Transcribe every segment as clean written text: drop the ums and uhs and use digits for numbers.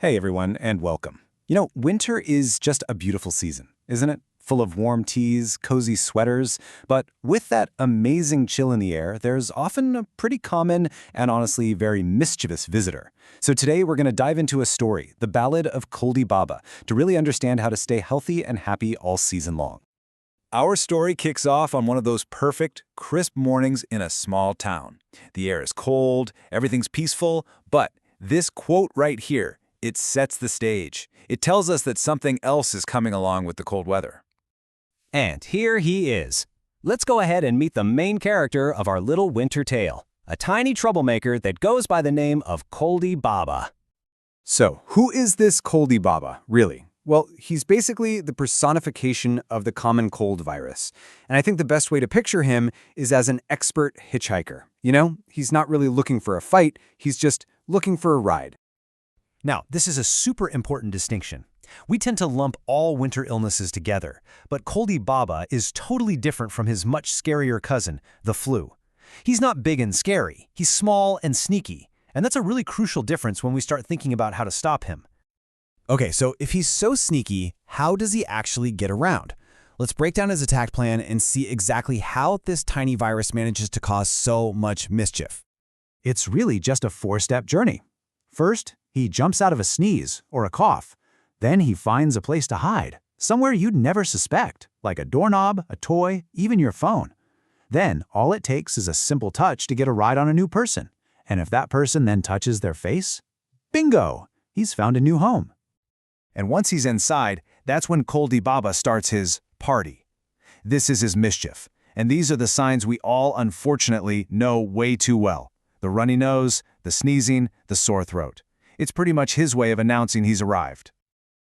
Hey everyone, and welcome. Winter is just a beautiful season, isn't it? Full of warm teas, cozy sweaters, but with that amazing chill in the air, there's often a pretty common and honestly very mischievous visitor. So today we're going to dive into a story, the Ballad of Coldy, to really understand how to stay healthy and happy all season long. Our story kicks off on one of those perfect, crisp mornings in a small town. The air is cold, everything's peaceful, but this quote right here, it sets the stage. It tells us that something else is coming along with the cold weather. And here he is. Let's go ahead and meet the main character of our little winter tale, a tiny troublemaker that goes by the name of Coldy. So, who is this Coldy, really? Well, he's basically the personification of the common cold virus. And I think the best way to picture him is as an expert hitchhiker. He's not really looking for a fight, he's just looking for a ride. Now, this is a super important distinction. We tend to lump all winter illnesses together, but Coldy is totally different from his much scarier cousin, the flu. He's not big and scary, he's small and sneaky, and that's a really crucial difference when we start thinking about how to stop him. Okay, so if he's so sneaky, how does he actually get around? Let's break down his attack plan and see exactly how this tiny virus manages to cause so much mischief. It's really just a four-step journey. First, he jumps out of a sneeze or a cough. Then he finds a place to hide, somewhere you'd never suspect, like a doorknob, a toy, even your phone. Then all it takes is a simple touch to get a ride on a new person. And if that person then touches their face, bingo, he's found a new home. And once he's inside, that's when Coldy starts his party. This is his mischief, and these are the signs we all unfortunately know way too well. The runny nose, the sneezing, the sore throat. It's pretty much his way of announcing he's arrived.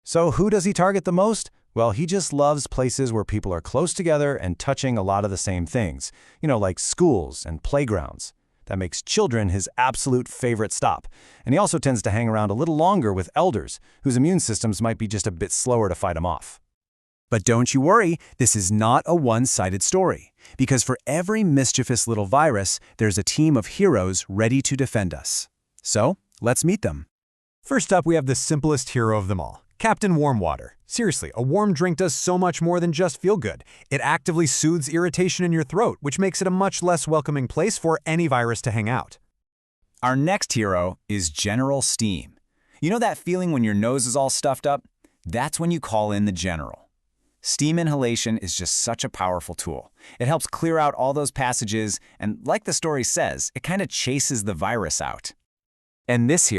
So who does he target the most? Well, he just loves places where people are close together and touching a lot of the same things, like schools and playgrounds. That makes children his absolute favorite stop. And he also tends to hang around a little longer with elders, whose immune systems might be just a bit slower to fight him off. But don't you worry, this is not a one-sided story. Because for every mischievous little virus, there's a team of heroes ready to defend us. So, let's meet them. First up, we have the simplest hero of them all, Captain Warm Water. Seriously, a warm drink does so much more than just feel good. It actively soothes irritation in your throat, which makes it a much less welcoming place for any virus to hang out. Our next hero is General Steam. You know that feeling when your nose is all stuffed up? That's when you call in the General. Steam inhalation is just such a powerful tool. It helps clear out all those passages, and like the story says, it kind of chases the virus out. And this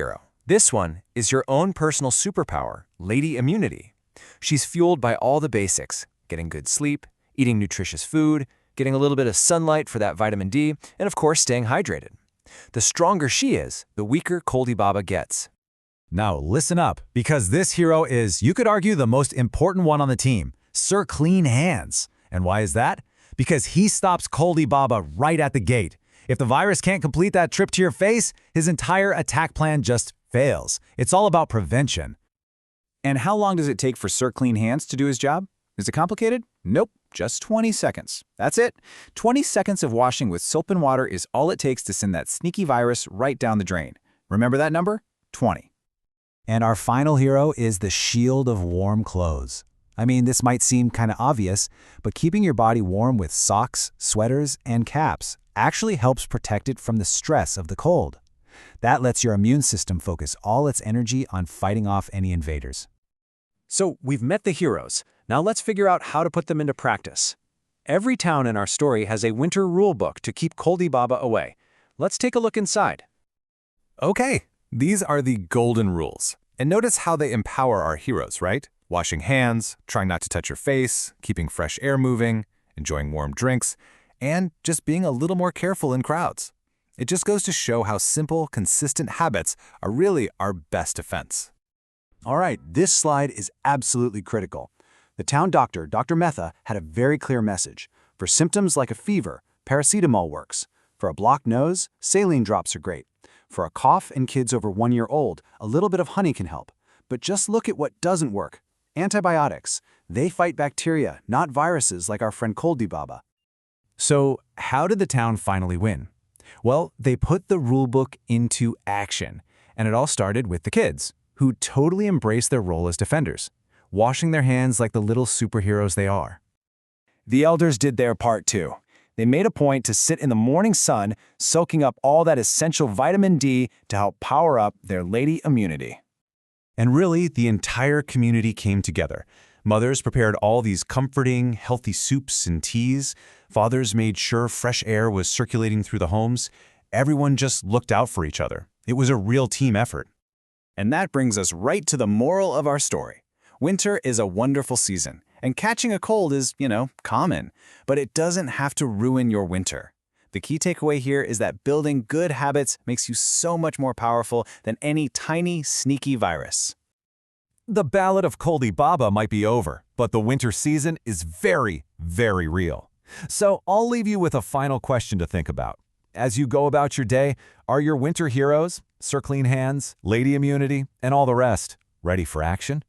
one is your own personal superpower, Lady Immunity. She's fueled by all the basics, getting good sleep, eating nutritious food, getting a little bit of sunlight for that vitamin D, and of course staying hydrated. The stronger she is, the weaker Coldy gets. Now listen up, because this hero is, you could argue, the most important one on the team, Sir Clean Hands. And why is that? Because he stops Coldy right at the gate. If the virus can't complete that trip to your face, his entire attack plan just fails. It's all about prevention. And how long does it take for Sir Clean Hands to do his job? Is it complicated? Nope, just 20 seconds. That's it. 20 seconds of washing with soap and water is all it takes to send that sneaky virus right down the drain. Remember that number? 20. And our final hero is the Shield of Warm Clothes. I mean, this might seem kind of obvious, but keeping your body warm with socks, sweaters, and caps actually helps protect it from the stress of the cold. That lets your immune system focus all its energy on fighting off any invaders. So we've met the heroes. Now let's figure out how to put them into practice. Every town in our story has a winter rule book to keep Coldy away. Let's take a look inside. Okay, these are the golden rules. And notice how they empower our heroes, right? Washing hands, trying not to touch your face, keeping fresh air moving, enjoying warm drinks, and just being a little more careful in crowds. It just goes to show how simple, consistent habits are really our best defense. All right, this slide is absolutely critical. The town doctor, Dr. Metha, had a very clear message. For symptoms like a fever, paracetamol works. For a blocked nose, saline drops are great. For a cough in kids over 1 year old, a little bit of honey can help. But just look at what doesn't work. Antibiotics. They fight bacteria, not viruses like our friend Coldy. So, how did the town finally win? Well, they put the rulebook into action, and it all started with the kids, who totally embrace their role as defenders, washing their hands like the little superheroes they are. The elders did their part too. They made a point to sit in the morning sun, soaking up all that essential vitamin D to help power up their lady immunity. And really, the entire community came together. Mothers prepared all these comforting, healthy soups and teas. Fathers made sure fresh air was circulating through the homes. Everyone just looked out for each other. It was a real team effort. And that brings us right to the moral of our story. Winter is a wonderful season, and catching a cold is, common. But it doesn't have to ruin your winter. The key takeaway here is that building good habits makes you so much more powerful than any tiny, sneaky virus. The Ballad of Coldy might be over, but the winter season is very, very real. So I'll leave you with a final question to think about. As you go about your day, are your winter heroes, circling hands, lady immunity, and all the rest, ready for action?